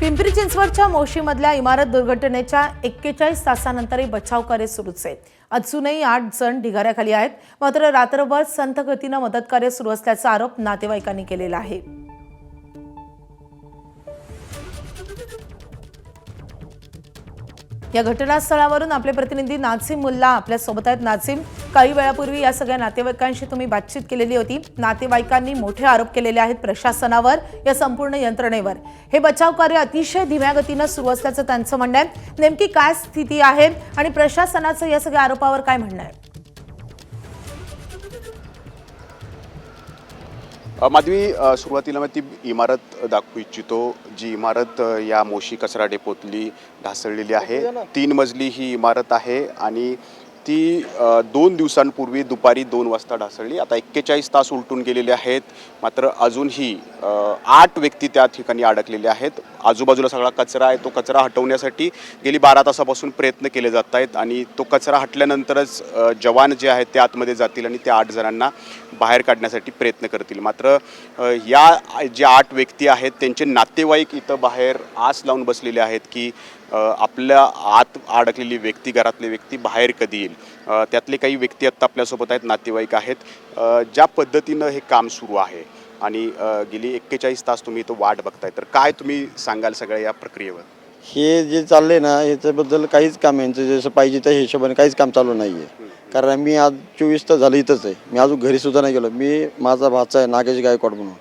पिंपरी चिंचवडच्या मोशीमधल्या इमारत दुर्घटनेच्या 41 तासानंतरही बचाव कार्य सुरूच आहे। अजूनही 8 जण ढिगाऱ्याखाली आहेत। मात्र रात्रभर संथ गतीने मदत कार्य सुरू असल्याचा आरोप नातेवाईकांनी केलेला आहे। या घटनास्थळावरून आपले प्रतिनिधी नाझीम मुल्ला आपल्या सोबत आहेत। नाझीम, काही वेळापूर्वी या सगळ्या नातेवाईकांशी तुम्ही बातचीत केलेली होती। नातेवाईकांनी मोठे आरोप केलेले आहेत प्रशासनावर, या संपूर्ण यंत्रणेवर। हे बचाव कार्य अतिशय धीम्या गतीने सुरू असल्याचं त्यांचं म्हणणं आहे। नेमकी काय स्थिती आहे आणि प्रशासनाचं या सगळ्या आरोपावर काय म्हणणं आहे? माधवी, सुरुवातीला मी ती इमारत दाखवू इच्छितो, जी इमारत या मोशी कचरा डेपोतली ढासळलेली आहे। 3 मजली ही इमारत आहे आणि ती 2 दिवसांपूर्वी दुपारी 2 वाजता ढासळली। आता 41 तास उलटून गेलेले आहेत, मात्र अजूनही 8 व्यक्ती त्या ठिकाणी अडकलेले आहेत। आजूबाजूला सगळा कचरा आहे, तो कचरा हटवण्यासाठी गेली 12 तासापासून प्रयत्न केले जात आहेत आणि तो कचरा हटल्यानंतरच जवान जे आहेत ते आतमध्ये जातील आणि त्या 8 जणांना बाहेर काढण्यासाठी प्रयत्न करतील। मात्र या जे 8 व्यक्ती आहेत त्यांचे नातेवाईक इथं बाहेर आस लावून बसलेले आहेत की आपल्या आत अडकलेली व्यक्ती, घरातले व्यक्ती बाहेर कधी येईल। त्यातले काही व्यक्ती आत्ता आपल्यासोबत आहेत, नातेवाईक आहेत। ज्या पद्धतीनं हे काम सुरू आहे आणि गेली 41 तास तुम्ही इथं वाट बघताय, तर काय तुम्ही सांगाल सगळ्या या प्रक्रियेवर? हे जे चाललंय ना, याच्याबद्दल काहीच काम यांचं जसं पाहिजे त्या हिशोबाने काहीच काम चालू नाही आहे। कारण मी आज 24 तास झालं इथंच आहे, मी अजून घरीसुद्धा नाही गेलो। मी माझा भाचा आहे नागेश गायकवाड म्हणून,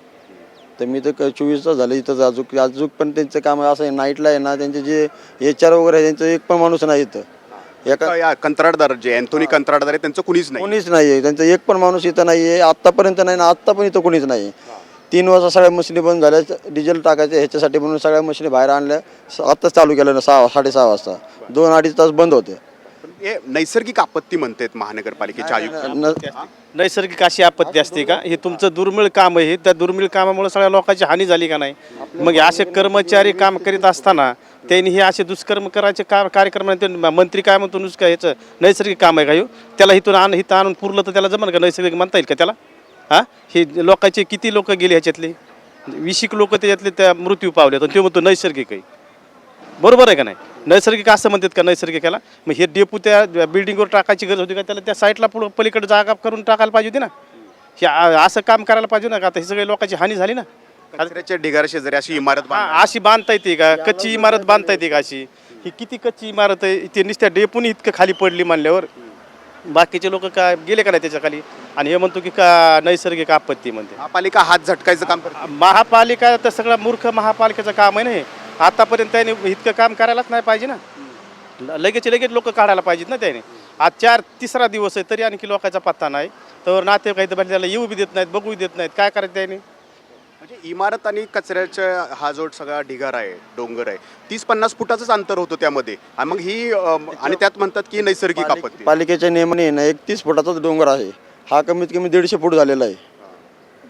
तर मी तर 24 तास झाले इथंच। अजून पण त्यांचं काम असं आहे, नाईटला आहे ना, त्यांचे जे HR वगैरे आहे त्यांचं एक पण माणूस नाही इथं। या कंत्राटदार जे अँथोनी कंत्राटदार आहे त्यांचं कुणीच नाही, कोणीच नाही आहे, त्यांचं एक पण माणूस इथं नाही आहे आत्तापर्यंत, नाही ना आत्ता पण इथं कोणीच नाही आहे। 3 वाजता सगळ्या मशिनी बंद झाल्या, डिझेल टाकायचे ह्याच्यासाठी म्हणून सगळ्या मशिनी बाहेर आणल्या। आत्ताच चालू केलं ना 6-6:30 वाजता, 2-2.5 तास बंद होते। हे नैसर्गिक आपत्ती म्हणतात महानगरपालिकेचे आयुक्त। नैसर्गिक अशी आपत्ती असते का? हे तुमचं दुर्मिळ काम आहे, त्या दुर्मिळ कामामुळे सगळ्या लोकांची हानी झाली का नाही? मग असे कर्मचारी काम करीत असताना त्यांनी हे असे दुष्कर्म करायचे कार्यक्रम, मंत्री काय म्हणतो नुसतं ह्याचं नैसर्गिक काम आहे का? त्याला इथं आणून पुरलं तर त्याला जमन का? नैसर्गिक म्हणता येईल का त्याला? हां, हे लोकांचे किती लोक गेले ह्याच्यातले? 20 लोक त्याच्यातले त्या मृत्यू पावले, तर ते म्हणतो नैसर्गिक आहे। बरोबर आहे का नाही? नैसर्गिक असं म्हणतात का नैसर्गिकाला? मग हे डेपू त्या बिल्डिंगवर टाकायची गरज होती का? त्याला त्या साईडला पलीकडे जागा करून टाकायला पाहिजे होती ना। हे असं काम करायला पाहिजे ना का? आता ही सगळी लोकांची हानी झाली ना। कचऱ्याच्या ढिगाऱ्या शेजारी अशी इमारत अशी बांधता येते का? कच्ची इमारत बांधता येते का अशी? ही किती कच्ची इमारत आहे, ते नुसत्या डेपून इतकं खाली पडली म्हणल्यावर बाकीचे लोक काय गेले का नाही त्याच्या खाली? आणि हे म्हणतो की का नैसर्गिक आपत्ती म्हणते। महापालिका हात झटकायचं काम करते। महापालिका तर सगळं मूर्ख महापालिकेचं काम आहे ना हे। आतापर्यंत त्याने इतकं काम करायलाच नाही पाहिजे ना, लगेच लोक काढायला पाहिजेत ना त्याने। आज 3रा दिवस आहे तरी आणखी लोकांचा पत्ता नाही, तर नातेवाईक त्याला येऊ बी देत नाहीत, बघू देत नाहीत, काय करायचं त्याने? म्हणजे इमारत आणि कचऱ्याचा हा जो सगळा ढिगारा आहे, डोंगर आहे, 30-50 फुटाचंच अंतर होतं त्यामध्ये, आणि मग ही आणि त्यात म्हणतात की नैसर्गिक आपत्ती। पालिकेच्या नियमाने ना 31 फुटाचाच डोंगर आहे, हा कमीत कमी 150 फूट झालेला आहे,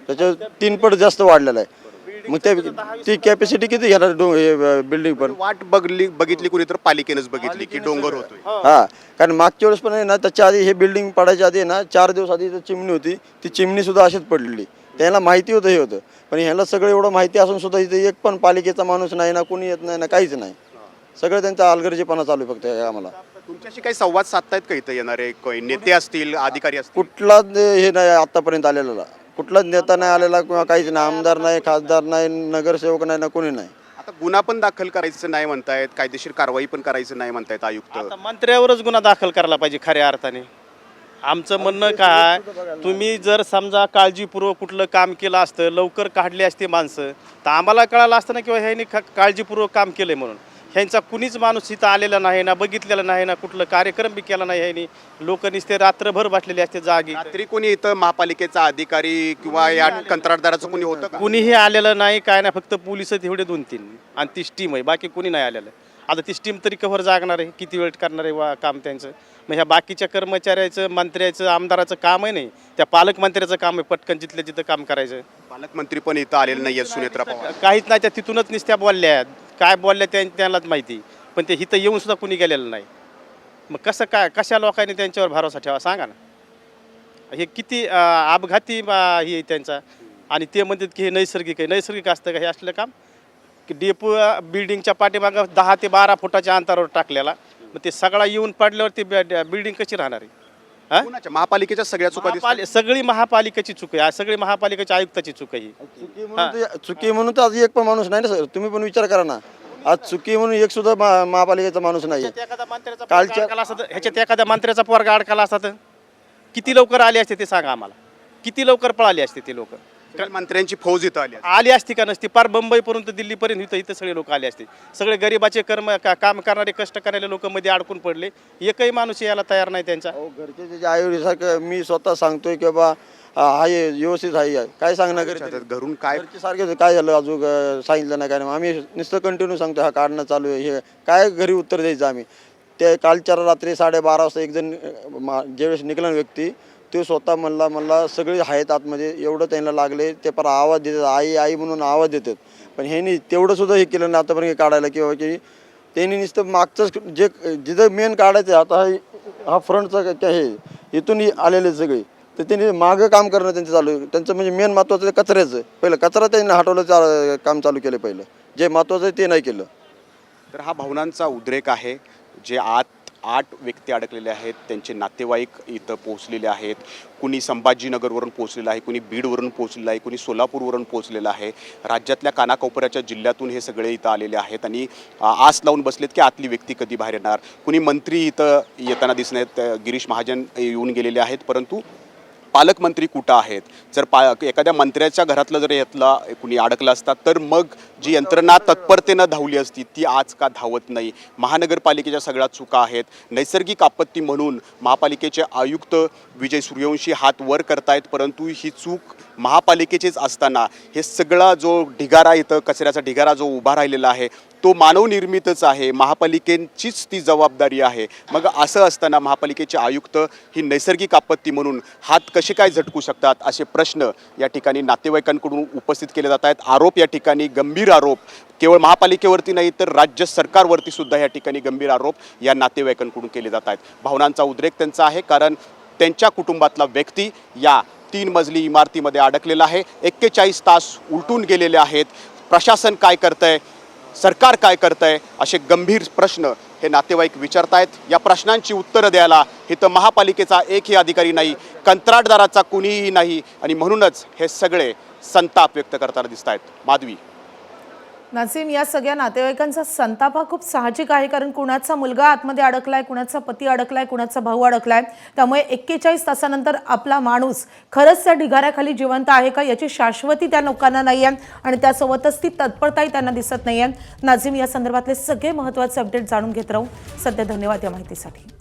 त्याच्या 3 पट जास्त वाढलेला आहे। मग ती कॅपॅसिटी किती घेणार बिल्डिंग? पण वाट बघितली कुणी तर पालिकेनंच बघितली की डोंगर होतोय। हा, कारण मागच्या वेळेस पण आहे ना, त्याच्या आधी हे बिल्डिंग पडायच्या आधी ना 4 दिवस आधी चिमणी होती, ती चिमणी सुद्धा अशीच पडलेली। त्याला माहिती होतं हे होतं, पण ह्याला सगळं एवढं माहिती असून सुद्धा इथे एक पण पालिकेचा माणूस नाही ना, कोणी येत नाही ना, काहीच नाही। सगळं त्यांचा अलगर्जीपणा चालू आहे फक्त आम्हाला। तुमच्याशी काही संवाद साधतायत का इथं येणारे नेते असतील, अधिकारी असतील? कुठलाच हे नाही आतापर्यंत आलेला, कुठलाच नेता नाही आलेला किंवा काहीच नाही। आमदार नाही, खासदार नाही, नगरसेवक नाही ना, कोणी नाही। आता गुन्हा पण दाखल करायचं नाही म्हणतायत, कायदेशीर कारवाई पण करायचं नाही म्हणतायत आयुक्त। आता मंत्र्यावरच गुन्हा दाखल करायला पाहिजे खऱ्या अर्थाने। आमचं म्हणणं काय, तुम्ही जर समजा काळजीपूर्वक कुठलं काम केलं असतं, लवकर काढली असते माणसं, तर आम्हाला कळालं असतं ना किंवा ह्यांनी काळजीपूर्वक काम केलंय म्हणून। ह्यांचा कुणीच माणूस इथं आलेला नाही ना, बघितलेला नाही ना, कुठलं कार्यक्रम बी केला नाही ह्यांनी। लोक नुसते रात्रभर बसलेले असते जागी। रात्री कोणी इथं महापालिकेचा अधिकारी किंवा या कंत्राटदाराचं कोणी होतं का? कुणीही आलेलं नाही, काय नाही, फक्त पोलिस तेवढे 2-3 आणि ती स्टीम आहे, बाकी कोणी नाही आलेलं। आता ती स्टीम तरी कव्हर जागणार आहे, किती वेळ करणार आहे काम त्यांचं? मग ह्या बाकीच्या कर्मचाऱ्याचं, मंत्र्याचं, आमदाराचं काम आहे नाही, त्या पालकमंत्र्याचं काम आहे पटकन जिथल्या जिथं काम करायचं। पालकमंत्री पण इथं आलेले नाही आहेत, सुनेत्रा पवार काहीच नाही, त्या तिथूनच नुसत्या बोलल्या, काय बोलल्या त्यांनाच माहिती, पण ते इथं येऊन सुद्धा कुणी गेलेलं नाही। मग कसं काय, कशा लोकांनी त्यांच्यावर भरोसा ठेवा सांगा ना? हे किती अपघाती हे त्यांचा, आणि ते म्हणतात की हे नैसर्गिक आहे। नैसर्गिक असतं का हे असलं काम? डेपो बिल्डिंगच्या पाठीमागं 10 ते 12 फुटाच्या अंतरावर टाकलेला. मग ते सगळा येऊन पडल्यावर ती बिल्डिंग कशी राहणार आहे? हा? कोणाच्या? महापालिकेच्या सगळ्या चुका दिसतात. सगळी महापालिकेची चूक आहे, सगळी महापालिकेच्या आयुक्ताची चूक आहे ही. चुकी म्हणून तर आज एक पण माणूस नाही ना सर, तुम्ही पण विचार करा ना. आज चुकी म्हणून एक सुद्धा महापालिकेचा माणूस नाही. एखाद्या मंत्र्याचा पोरगा अडकला असता तर- ह्याच्यात एखाद्या मंत्र्याचा पोरगा अडकला असता तर किती लवकर आले असते ते सांगा आम्हाला. किती लवकर पळाले असते ते लोक? मंत्र्यांची फौज इथं आली आहे. आली असती का नसती? पार मुंबईपर्यंत दिल्लीपर्यंत इथं सगळे लोक आले असते. सगळे गरिबाचे काम करणारे कष्ट करणारे लोक मध्ये अडकून पडले. एकही माणूस यायला तयार नाही त्यांचा. घरचे जे आई सारखं मी स्वतः सांगतोय की बाबा आहे व्यवस्थित आहे, काय सांगणार घरून काय सारखे काय झालं अजून सांगितलं नाही काय नाही. आम्ही नुसतं कंटिन्यू सांगतो हा काढणं चालू आहे, हे काय घरी उत्तर द्यायचं आम्ही. ते कालच्या रात्री 12:30 वाजता एक जण ज्यावेळेस निघाला व्यक्ती तो स्वतः म्हणला सगळे आहेत आतमध्ये, एवढं त्यांना लागले ते पर आवाज देतात, आई आई म्हणून आवाज देतात. पण ह्यांनी तेवढं सुद्धा हे केलं नाही आतापर्यंत काढायला, किंवा की त्यांनी नुसतं मागचंच जे जिथं मेन काढायचं आता हा फ्रंटचा हे इथून आलेले सगळे, तर त्यांनी मागं काम करणं त्यांचं चालू आहे. त्यांचं म्हणजे मेन महत्त्वाचं कचऱ्याचं, पहिलं कचरा त्यांनी हटवलं काम चालू केलं, पहिलं जे महत्त्वाचं आहे ते नाही केलं. तर हा भावनांचा उद्रेक आहे. जे 8 व्यक्ती अडकलेले आहेत, त्यांचे नातेवाईक इथं पोहोचलेले आहेत. कुणी संभाजीनगरवरून पोहोचलेलं आहे, कुणी बीडवरून पोहोचलेलं आहे, कुणी सोलापूरवरून पोहोचलेलं आहे. राज्यातल्या कानाकोपऱ्याच्या जिल्ह्यातून हे सगळे इथं आलेले आहेत आणि आस लावून बसलेत की आतली व्यक्ती कधी बाहेर येणार. कुणी मंत्री इथं येताना दिसत नाहीत. गिरीश महाजन येऊन गेलेले आहेत, परंतु पालकमंत्री कुठं आहेत? जर एखाद्या मंत्र्याच्या घरातलं जर यातला कुणी अडकलं असतात तर मग जी यंत्रणा तत्परतेनं धावली असती ती आज का धावत नाही? महानगरपालिकेच्या सगळ्या चुका आहेत. नैसर्गिक आपत्ती म्हणून महापालिकेचे आयुक्त विजय सूर्यवंशी हात वर करतायत, परंतु ही चूक महापालिकेचीच असताना हे सगळा जो ढिगारा इथं कचऱ्याचा ढिगारा जो उभा राहिलेला आहे तो मानवनिर्मितच आहे. महापालिकेचीच ती जबाबदारी आहे. मग असं असताना महापालिकेचे आयुक्त ही नैसर्गिक आपत्ती म्हणून हात कसे काय झटकू शकतात असे प्रश्न या ठिकाणी नातेवाईकांकडून उपस्थित केले जात आहेत. आरोप या ठिकाणी गंभीर आरोप केवळ महापालिकेवरती नाही तर राज्य सरकारवरती सुद्धा या ठिकाणी गंभीर आरोप या नातेवाईकांकडून केले जात आहेत. भावनांचा उद्रेक त्यांचा आहे, कारण त्यांच्या कुटुंबातला व्यक्ती या 3 मजली इमारतीमध्ये अडकलेला आहे. 41 तास उलटून गेलेले आहेत. प्रशासन काय करतंय, सरकार काय करतंय असे गंभीर प्रश्न हे नातेवाईक विचारतायत. या प्रश्नांची उत्तरं द्यायला इथं महापालिकेचा एकही अधिकारी नाही, कंत्राटदाराचा कुणीही नाही आणि म्हणूनच हे सगळे संताप व्यक्त करताना दिसत आहेत. माधवी. नासिम, या सगळ्या नातेवाईकांचा संताप हा खूप साहजिक आहे, कारण कुणाचा मुलगा आतमध्ये अडकलाय, कुणाचा पती अडकलाय, कुणाचा भाऊ अडकलाय. त्यामुळे 41 तासानंतर आपला माणूस खरंच त्या ढिगाऱ्याखाली जिवंत आहे का याची शाश्वती त्या लोकांना नाही आहे आणि त्यासोबतच ती तत्परताही त्यांना दिसत नाही आहे. नाझीम, या संदर्भातले सगळे महत्त्वाचे अपडेट जाणून घेत राहू. सध्या धन्यवाद या माहितीसाठी.